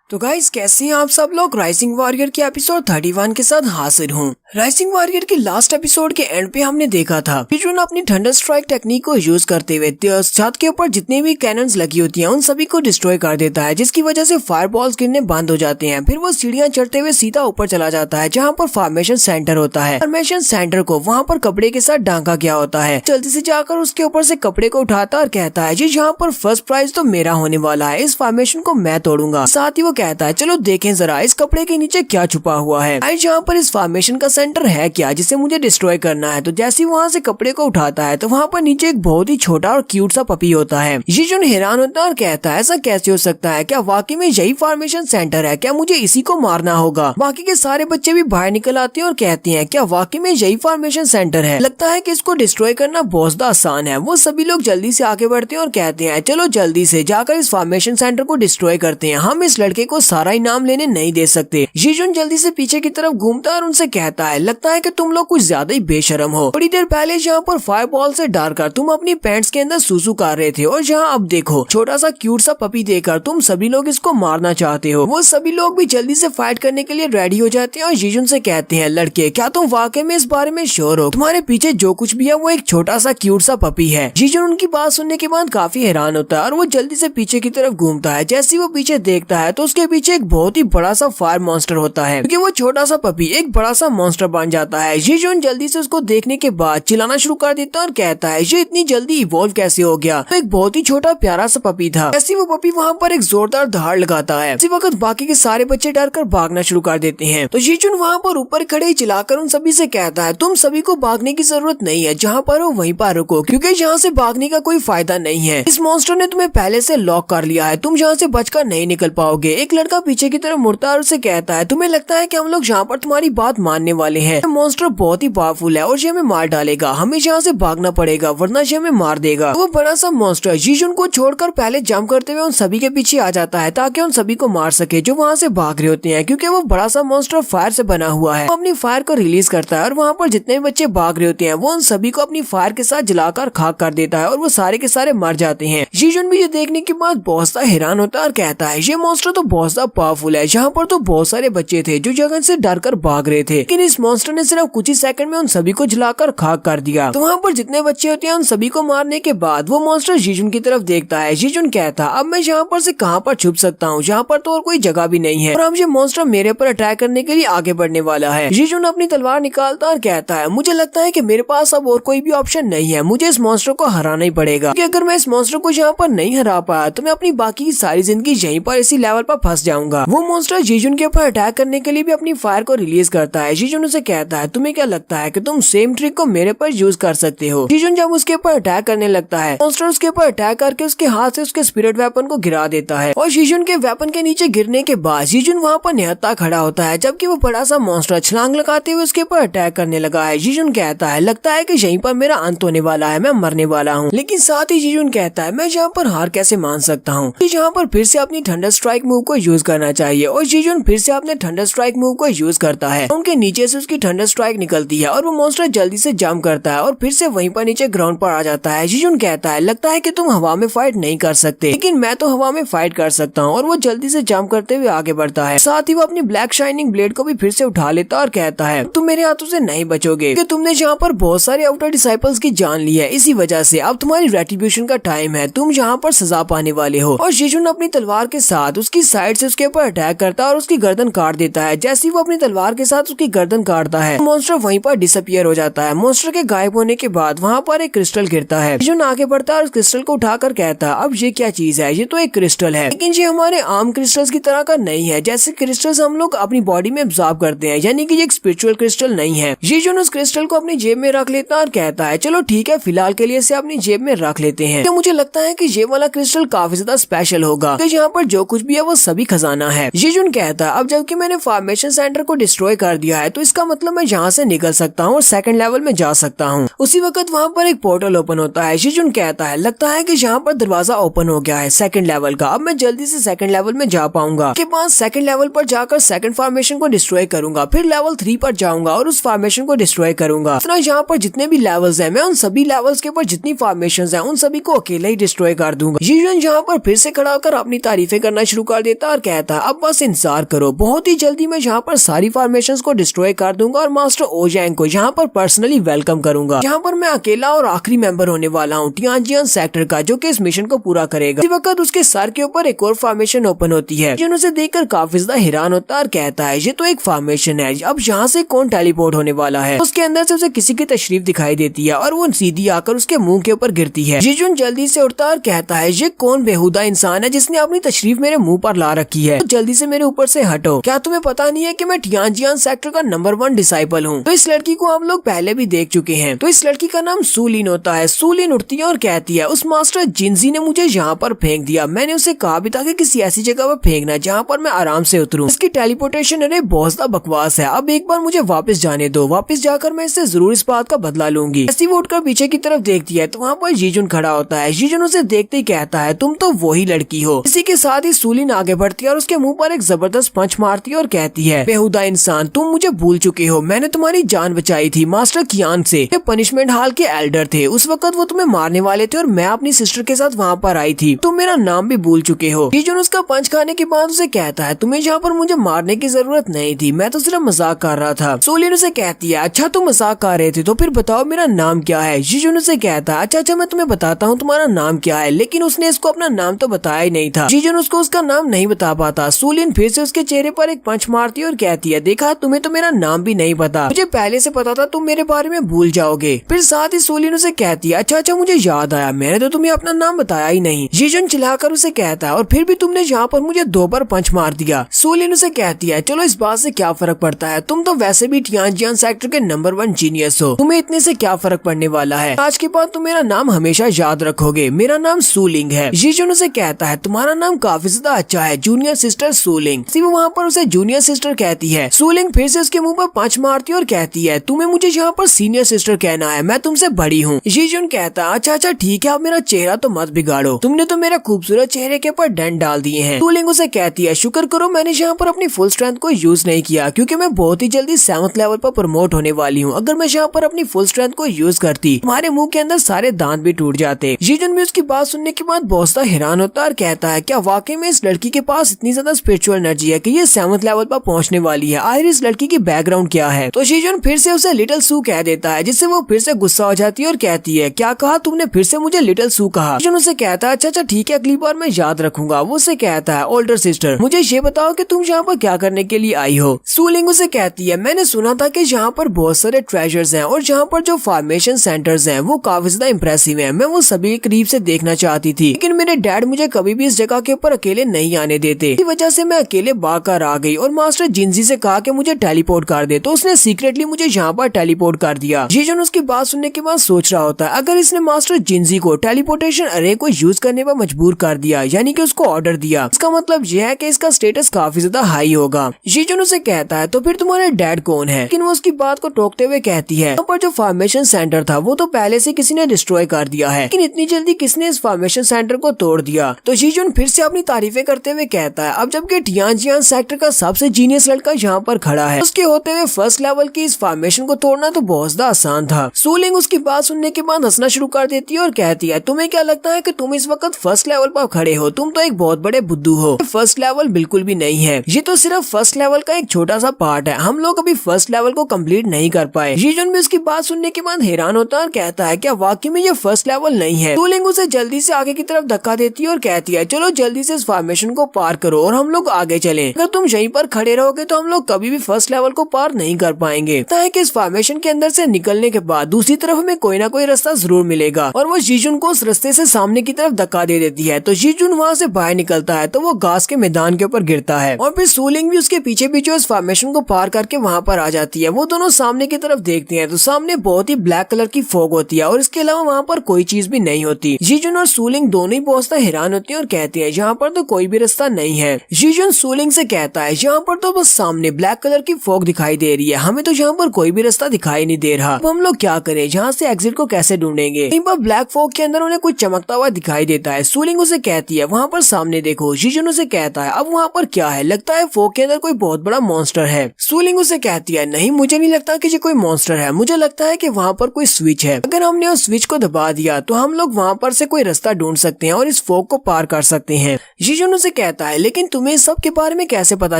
तो गाइस कैसे हैं आप सब लोग। राइजिंग वॉरियर के एपिसोड 31 के साथ हाजिर हूँ। राइजिंग वॉरियर के लास्ट एपिसोड के एंड पे हमने देखा था जीजून अपनी थंडर स्ट्राइक टेक्निक को यूज करते हुए छत के ऊपर जितने भी कैनन्स लगी होती हैं उन सभी को डिस्ट्रॉय कर देता है, जिसकी वजह से फायर बॉल्स गिरने बंद हो जाते हैं। फिर वो सीढ़ियां चढ़ते हुए सीधा ऊपर चला जाता है जहाँ पर फॉर्मेशन सेंटर होता है। फॉर्मेशन सेंटर को वहाँ पर कपड़े के साथ ढांका गया होता है। जल्दी से जाकर उसके ऊपर से कपड़े को उठाता और कहता है जी यहाँ पर फर्स्ट प्राइज तो मेरा होने वाला है, इस फॉर्मेशन को मैं तोड़ूंगा। साथ ही वो कहता है चलो देखें जरा इस कपड़े के नीचे क्या छुपा हुआ है, आज यहाँ पर इस फॉर्मेशन का सेंटर है क्या जिसे मुझे डिस्ट्रॉय करना है। तो जैसे ही वहाँ से कपड़े को उठाता है तो वहाँ पर नीचे एक बहुत ही छोटा और क्यूट सा पपी होता है। जीजून हैरान होता है और कहता है ऐसा कैसे हो सकता है, क्या वाकई में यही फॉर्मेशन सेंटर है, क्या मुझे इसी को मारना होगा। बाकी के सारे बच्चे भी बाहर निकल आते हैं और कहते हैं क्या वाकई में यही फॉर्मेशन सेंटर है, लगता है कि इसको डिस्ट्रॉय करना बहुत ज्यादा आसान है। वो सभी लोग जल्दी से आगे बढ़ते हैं और कहते हैं चलो जल्दी से जाकर इस फॉर्मेशन सेंटर को डिस्ट्रॉय करते हैं, हम इस लड़के को सारा इनाम लेने नहीं दे सकते। जीजून जल्दी से पीछे की तरफ घूमता है और उनसे कहता है लगता है कि तुम लोग कुछ ज्यादा ही बेशरम हो। थोड़ी देर पहले जहाँ पर फायर बॉल से डरकर तुम अपनी पैंट्स के अंदर सूसू कर रहे थे और जहाँ अब देखो छोटा सा क्यूट सा पपी देकर तुम सभी लोग इसको मारना चाहते हो। वो सभी लोग भी जल्दी से फाइट करने के लिए रेडी हो जाते हैं और जीजून से कहते हैं लड़के क्या तुम वाकई में इस बारे में श्योर हो, तुम्हारे पीछे जो कुछ भी है वो एक छोटा सा क्यूट सा पपी है। जीजून उनकी बात सुनने के बाद काफी हैरान होता है और वो जल्दी से पीछे की तरफ घूमता है। जैसे ही वो पीछे देखता है तो उसके पीछे एक बहुत ही बड़ा सा फायर मॉन्स्टर होता है, क्योंकि वो छोटा सा पपी एक बड़ा सा मॉन्स्टर बन जाता है। जीजून जल्दी से उसको देखने के बाद चिल्लाना शुरू कर देता है और कहता है ये इतनी जल्दी इवॉल्व कैसे हो गया, तो एक बहुत ही छोटा प्यारा सा पपी था। ऐसी वो पपी वहाँ पर एक जोरदार दहाड़ लगाता है। इसी वक्त बाकी के सारे बच्चे डर कर भागना शुरू कर देते हैं। तो जीजून वहाँ पर ऊपर खड़े ही चिल्लाकर उन सभी से कहता है तुम सभी को भागने की जरूरत नहीं है, जहाँ पर हो वहीं पर रुको, क्योंकि यहाँ से भागने का कोई फायदा नहीं है। इस मॉन्स्टर ने तुम्हें पहले से लॉक कर लिया है, तुम यहाँ से बचकर नहीं निकल पाओगे। एक लड़का पीछे की तरफ मुड़ता है और उसे कहता है तुम्हें लगता है कि हम लोग यहाँ पर तुम्हारी बात मानने वाले हैं, मॉन्स्टर बहुत ही पावरफुल है और ये हमें मार डालेगा, हमें यहाँ से भागना पड़ेगा वरना ये हमें मार देगा। वो बड़ा सा मॉन्स्टर जीजून को छोड़कर पहले जंप करते हुए उन सभी के पीछे आ जाता है ताकि उन सभी को मार सके जो वहाँ से भाग रहे होते हैं, क्योंकि वो बड़ा सा मॉन्स्टर फायर से बना हुआ है। वो अपनी फायर को रिलीज करता है और वहाँ पर जितने भी बच्चे भाग रहे होते हैं वो उन सभी को अपनी फायर के साथ जलाकर खाक कर देता है और वो सारे के सारे मर जाते हैं। जीजून भी ये देखने के बाद बहुत सा हैरान होता है और कहता है ये मॉन्स्टर तो बहुत ज्यादा पावरफुल है, यहाँ पर तो बहुत सारे बच्चे थे जो जगह से डर कर भाग रहे थे, लेकिन इस मॉन्स्टर ने सिर्फ कुछ ही सेकंड में उन सभी को जलाकर खाक कर दिया। तो वहाँ पर जितने बच्चे होते हैं उन सभी को मारने के बाद वो मॉन्स्टर जीजून की तरफ देखता है। जीजून कहता अब मैं यहाँ पर से कहाँ पर छुप सकता हूँ, यहाँ पर तो और कोई जगह भी नहीं है और अब ये मॉन्स्टर मेरे पर अटैक करने के लिए आगे बढ़ने वाला है। जीजून अपनी तलवार निकालता और कहता है मुझे लगता है कि मेरे पास अब और कोई भी ऑप्शन नहीं है, मुझे इस मॉन्स्टर को हराना ही पड़ेगा, क्योंकि अगर मैं इस मॉन्स्टर को यहाँ पर नहीं हरा पाया तो मैं अपनी बाकी की सारी जिंदगी यहीं पर इसी लेवल पर फंस जाऊंगा। वो मॉन्स्टर जीजून के ऊपर अटैक करने के लिए भी अपनी फायर को रिलीज करता है। जीजून उसे कहता है तुम्हें क्या लगता है कि तुम सेम ट्रिक को मेरे पर यूज कर सकते हो। जीजून जब उसके ऊपर अटैक करने लगता है मॉन्स्टर उसके ऊपर अटैक करके उसके हाथ से उसके स्पिरिट वेपन को गिरा देता है और जीजून के वेपन के नीचे गिरने के बाद जीजून वहाँ पर निहत्था खड़ा होता है, जबकि वो बड़ा सा मॉन्स्टर छलांग लगाते हुए उसके ऊपर अटैक करने लगा है। जीजून कहता है लगता है कि यहीं पर मेरा अंत होने वाला है, मैं मरने वाला हूँ। लेकिन साथ ही जीजून कहता है मैं यहाँ पर हार कैसे मान सकता हूँ, यहाँ पर फिर से अपनी थंडर स्ट्राइक मूव को यूज करना चाहिए। और जीजून फिर से अपने थंडर स्ट्राइक मूव को यूज करता है, उनके नीचे से उसकी थंडर स्ट्राइक निकलती है और वो मॉन्स्टर जल्दी से जंप करता है और फिर से वहीं पर नीचे ग्राउंड पर आ जाता है। जीजून कहता है लगता है कि तुम हवा में फाइट नहीं कर सकते, लेकिन मैं तो हवा में फाइट कर सकता हूँ और वो जल्दी से जंप करते हुए आगे बढ़ता है। साथ ही वो अपनी ब्लैक शाइनिंग ब्लेड को भी फिर से उठा लेता और कहता है तुम मेरे हाथों से नहीं बचोगे, क्योंकि तुमने यहाँ पर बहुत सारे आउटर डिसाइपल्स की जान ली है, इसी वजह से अब तुम्हारी रेट्रिब्यूशन का टाइम है, तुम यहाँ पर सजा पाने वाले हो। और जीजून अपनी तलवार के साथ उसकी साइड से उसके ऊपर अटैक करता है और उसकी गर्दन काट देता है। जैसे ही वो अपनी तलवार के साथ उसकी गर्दन काटता है मॉन्स्टर वहीं पर डिसअपियर हो जाता है। मॉन्स्टर के गायब होने के बाद वहाँ पर एक क्रिस्टल गिरता है। जीजून आगे बढ़ता है और उस क्रिस्टल को उठाकर कहता है अब ये क्या चीज है, ये तो एक क्रिस्टल है, लेकिन ये हमारे आम क्रिस्टल्स की तरह का नहीं है जैसे क्रिस्टल्स हम लोग अपनी बॉडी में एब्जॉर्ब करते हैं, यानी कि ये एक स्पिरिचुअल क्रिस्टल नहीं है। जीजून उस क्रिस्टल को अपनी जेब में रख लेता है और कहता है चलो ठीक है फिलहाल के लिए इसे अपनी जेब में रख लेते हैं, तो मुझे लगता है कि ये वाला क्रिस्टल काफी ज्यादा स्पेशल होगा, तो यहाँ पर जो कुछ भी है वो सभी खजाना है। जीजून कहता है अब जबकि मैंने फॉर्मेशन सेंटर को डिस्ट्रॉय कर दिया है तो इसका मतलब मैं यहाँ से निकल सकता हूँ और सेकंड लेवल में जा सकता हूँ। उसी वक्त वहाँ पर एक पोर्टल ओपन होता है। जीजून कहता है लगता है कि यहाँ पर दरवाजा ओपन हो गया है सेकंड लेवल का, अब मैं जल्दी से सेकंड लेवल में जा पाऊंगा। के बाद सेकंड लेवल पर जाकर सेकंड फॉर्मेशन को डिस्ट्रॉय करूंगा, फिर लेवल 3 पर जाऊंगा और उस फॉर्मेशन को डिस्ट्रॉय करूंगा। इतना यहाँ पर जितने भी लेवल्स हैं मैं उन सभी लेवल्स के ऊपर जितनी फॉर्मेशंस हैं उन सभी को अकेले ही डिस्ट्रॉय कर दूंगा। जीजून यहाँ पर फिर से खड़ा होकर अपनी तारीफें करना शुरू कर देता देता और कहता है अब बस इंतजार करो, बहुत ही जल्दी मैं यहाँ पर सारी फॉर्मेशंस को डिस्ट्रॉय कर दूंगा और मास्टर ओजैंग को यहाँ पर पर्सनली वेलकम करूंगा। यहाँ पर मैं अकेला और आखिरी मेंबर होने वाला हूँ टियानजियान सेक्टर का, जो कि इस मिशन को पूरा करेगा। इसी वक्त उसके सर के ऊपर एक और फॉर्मेशन ओपन होती है। जिन उसे देखकर काफी ज्यादा हैरान होता है और कहता है ये तो एक फॉर्मेशन है, अब यहाँ से कौन टेलीपोर्ट होने वाला है। उसके अंदर से उसे किसी की तशरीफ दिखाई देती है और वो सीधी आकर उसके मुंह के ऊपर गिरती है। जीजुन जल्दी से उठता है और कहता है ये कौन बेहुदा इंसान है जिसने अपनी तशरीफ मेरे मुंह पर ला रखी है, तो जल्दी से मेरे ऊपर से हटो। क्या तुम्हें पता नहीं है कि मैं टियानजियान सेक्टर का नंबर 1 डिसाइपल हूँ। तो इस लड़की को हम लोग पहले भी देख चुके हैं। तो इस लड़की का नाम सूलिन होता है। सूलिन उठती है और कहती है उस मास्टर जिंजी ने मुझे यहाँ पर फेंक दिया, मैंने उसे कहा भी था कि किसी ऐसी जगह पर फेंकना जहाँ पर मैं आराम से उतरूं। इसकी टेलीपोर्टेशन अरे बहुत ज्यादा बकवास है, अब एक बार मुझे वापस जाने दो, वापस जाकर मैं इससे जरूर इस बात का बदला लूंगी। ऐसी वो उठकर पीछे की तरफ देखती है तो वहाँ पर जीजुन खड़ा होता है। जीजुन उसे देखते ही कहता है तुम तो वही लड़की हो। इसी के साथ ही सूलिन आगे बढ़ती है और उसके मुंह पर एक जबरदस्त पंच मारती है और कहती है बेहुदा इंसान, तुम मुझे भूल चुके हो, मैंने तुम्हारी जान बचाई थी मास्टर कियान से। ये पनिशमेंट हॉल के एल्डर थे, उस वक्त वो तुम्हें मारने वाले थे और मैं अपनी सिस्टर के साथ वहाँ पर आई थी, तुम मेरा नाम भी भूल चुके हो। जीजुन उसका पंच खाने के बाद उसे कहता है तुम्हें यहाँ पर मुझे मारने की जरूरत नहीं थी, मैं तो सिर्फ मजाक कर रहा था। सूलिन उसे कहती है अच्छा तुम मजाक कर रहे थे तो फिर बताओ मेरा नाम क्या है। जीजुन उसे कहता है अच्छा मैं तुम्हें बताता हूँ तुम्हारा नाम क्या है, लेकिन उसने इसको अपना नाम तो बताया ही नहीं था। जीजुन उसको उसका नाम नहीं बता पाता। सूलिन फिर से उसके चेहरे पर एक पंच मारती है और कहती है देखा तुम्हें तो मेरा नाम भी नहीं पता, मुझे पहले से पता था तुम मेरे बारे में भूल जाओगे। फिर साथ ही सूलिन उसे कहती है अच्छा मुझे याद आया, मैंने तो तुम्हें अपना नाम बताया ही नहीं। जीजुन चिल्लाकर उसे कहता है और फिर भी तुमने यहाँ पर मुझे 2 बार पंच मार दिया। सूलिन उसे कहती है चलो इस बात से क्या फर्क पड़ता है, तुम तो वैसे भी टियानजियान सेक्टर के नंबर 1 जीनियस हो, तुम्हें इतने से क्या फर्क पड़ने वाला है, आज के बाद तुम मेरा नाम हमेशा याद रखोगे, मेरा नाम सूलिंग है। जीजुन उसे कहता है तुम्हारा नाम काफी ज्यादा अच्छा है, जूनियर सिस्टर सूलिंग। वो वहाँ पर उसे जूनियर सिस्टर कहती है। सूलिंग फिर से उसके मुंह पर पंच मारती है और कहती है तुम्हें मुझे यहाँ पर सीनियर सिस्टर कहना है, मैं तुमसे बड़ी हूँ। जीजुन कहता है अच्छा ठीक है, अब मेरा चेहरा तो मत बिगाड़ो, तुमने तो मेरा खूबसूरत चेहरे के ऊपर डेंट डाल दिए हैं। सूलिंग उसे कहती है शुक्र करो मैंने यहाँ पर अपनी फुल स्ट्रेंथ को यूज नहीं किया, क्योंकि मैं बहुत ही जल्दी 7th लेवल पर प्रमोट होने वाली हूँ। अगर मैं यहाँ पर अपनी फुल स्ट्रेंथ को यूज करती तुम्हारे मुंह के अंदर सारे दांत भी टूट जाते। जीजुन भी उसकी बात सुनने के बाद बहुत सा हैरान होता है और कहता है क्या वाकई में इस लड़की के पास इतनी ज्यादा स्पिरिचुअल एनर्जी है कि ये 7th लेवल पर पहुंचने वाली है, आखिर इस लड़की की बैकग्राउंड क्या है। तो जीजुन फिर से उसे लिटिल सू कह देता है, जिससे वो फिर से गुस्सा हो जाती है और कहती है क्या कहा तुमने, फिर से मुझे लिटिल सू कहा। जीजुन उसे कहता है अच्छा ठीक है, अगली बार मैं याद रखूंगा। वो उसे कहता है ओल्डर सिस्टर मुझे ये बताओ कि तुम यहाँ पर क्या करने के लिए आई हो। सूलिंग उसे कहती है मैंने सुना था कि यहाँ पर बहुत सारे ट्रेजर्स हैं और यहाँ पर जो फॉर्मेशन सेंटर्स हैं वो काफी ज्यादा इम्प्रेसिव हैं, मैं वो सभी करीब से देखना चाहती थी, लेकिन मेरे डैड मुझे कभी भी इस जगह के ऊपर अकेले नहीं आने देते, इसी वजह से मैं अकेले भागकर आ गई और मास्टर जिंजी से कहा कि मुझे टेलीपोर्ट कर दे, तो उसने सीक्रेटली मुझे यहाँ पर टेलीपोर्ट कर दिया। जीजुन उसकी बात सुनने के बाद सोच रहा होता है अगर इसने मास्टर जिंजी को टेलीपोर्टेशन अरे को यूज करने पर मजबूर कर दिया, यानी कि उसको ऑर्डर दिया, इसका मतलब यह है कि इसका स्टेटस काफी ज्यादा हाई होगा। जीजुन उसे कहता है तो फिर तुम्हारे डैड कौन है, लेकिन वो उसकी बात को टोकते हुए कहती है यहाँ पर जो फॉर्मेशन सेंटर था वो तो पहले से किसी ने डिस्ट्रॉय कर दिया है, लेकिन इतनी जल्दी किसने इस फॉर्मेशन सेंटर को तोड़ दिया। तो जीजुन फिर से अपनी तारीफें करते हुए कहता है अब जबकि टियानजियान सेक्टर का सबसे जीनियस लड़का यहाँ पर खड़ा है, उसके होते हुए 1st लेवल की इस फॉर्मेशन को तोड़ना तो बहुत ज्यादा आसान था। सूलिंग उसकी बात सुनने के बाद हंसना शुरू कर देती है और कहती है तुम्हें क्या लगता है कि तुम इस वक्त 1st लेवल पर खड़े हो, तुम तो एक बहुत बड़े बुद्धू हो। 1st लेवल बिल्कुल भी नहीं है, ये तो सिर्फ 1st लेवल का एक छोटा सा पार्ट है, हम लोग अभी 1st लेवल को कंप्लीट नहीं कर पाए। जीजुन भी उसकी बात सुनने के बाद हैरान होता है और कहता है क्या वाकई में ये 1st लेवल नहीं है। सूलिंग उसे जल्दी से आगे की तरफ धक्का देती है और कहती है चलो जल्दी से इस फॉर्मेशन को पार करो और हम लोग आगे चलें, अगर तुम यहीं पर खड़े रहोगे तो हम लोग कभी भी 1st लेवल को पार नहीं कर पाएंगे। लगता है कि इस फॉर्मेशन के अंदर से निकलने के बाद दूसरी तरफ हमें कोई ना कोई रास्ता जरूर मिलेगा, और वो जीजुन को उस रास्ते से सामने की तरफ धक्का दे देती है। तो जीजुन वहाँ से बाहर निकलता है तो वो घास के मैदान के ऊपर गिरता है और फिर सूलिंग भी उसके पीछे पीछे उस फॉर्मेशन को पार करके वहाँ पर आ जाती है। वो दोनों सामने की तरफ देखते हैं तो सामने बहुत ही ब्लैक कलर की फॉग होती है और इसके अलावा वहाँ पर कोई चीज भी नहीं होती। जीजुन और सूलिंग दोनों ही बहुत हैरान होती है और कहते हैं यहाँ पर तो कोई भी रास्ता नहीं है। जीजुन सूलिंग से कहता है यहाँ पर तो बस सामने ब्लैक कलर की फॉग दिखाई दे रही है, हमें तो यहाँ पर कोई भी रास्ता दिखाई नहीं दे रहा, अब हम लोग क्या करें, यहाँ से एग्जिट को कैसे ढूंढेंगे। यहीं पर ब्लैक फॉग के अंदर उन्हें कुछ चमकता हुआ दिखाई देता है। सूलिंग उसे कहती है वहाँ पर सामने देखो। जीजुन उसे कहता है अब वहाँ पर क्या है, लगता है फॉग के अंदर कोई बहुत बड़ा मॉन्स्टर है। सूलिंग उसे कहती है नहीं मुझे नहीं लगता कि ये कोई मॉन्स्टर है, मुझे लगता है कि वहाँ पर कोई स्विच है, अगर हमने उस स्विच को दबा दिया तो हम लोग वहाँ पर से कोई रास्ता ढूंढ सकते हैं और इस फॉग को पार कर सकते हैं। जीजुन उसे कहता है लेकिन तुम्हें इस सब के बारे में कैसे पता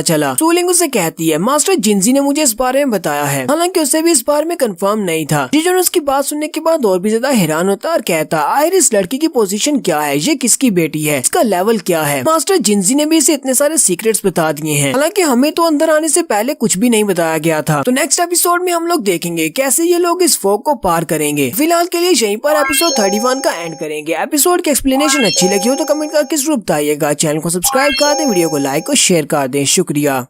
चला। सूलिंग उसे कहती है मास्टर जिंजी ने मुझे इस बारे में बताया है, हालांकि उसे भी इस बारे में कंफर्म नहीं था। जीजून उसकी बात सुनने के बाद और भी ज्यादा हैरान होता है और कहता आखिर इस लड़की की पोजीशन क्या है, ये किसकी बेटी है, इसका लेवल क्या है। मास्टर जिंजी ने भी इसे इतने सारे सीक्रेट्स बता दिए हैं, हालांकि हमें तो अंदर आने से पहले कुछ भी नहीं बताया गया था। तो नेक्स्ट एपिसोड में हम लोग देखेंगे कैसे ये लोग इस फोक को पार करेंगे। फिलहाल के लिए यहीं पर एपिसोड 31 का एंड करेंगे। एपिसोड की एक्सप्लेनेशन अच्छी लगी हो तो कमेंट करके जरूर बताइएगा। चैनल को सब्सक्राइब कर दें, वीडियो को लाइक और शेयर कर दें। शुक्रिया।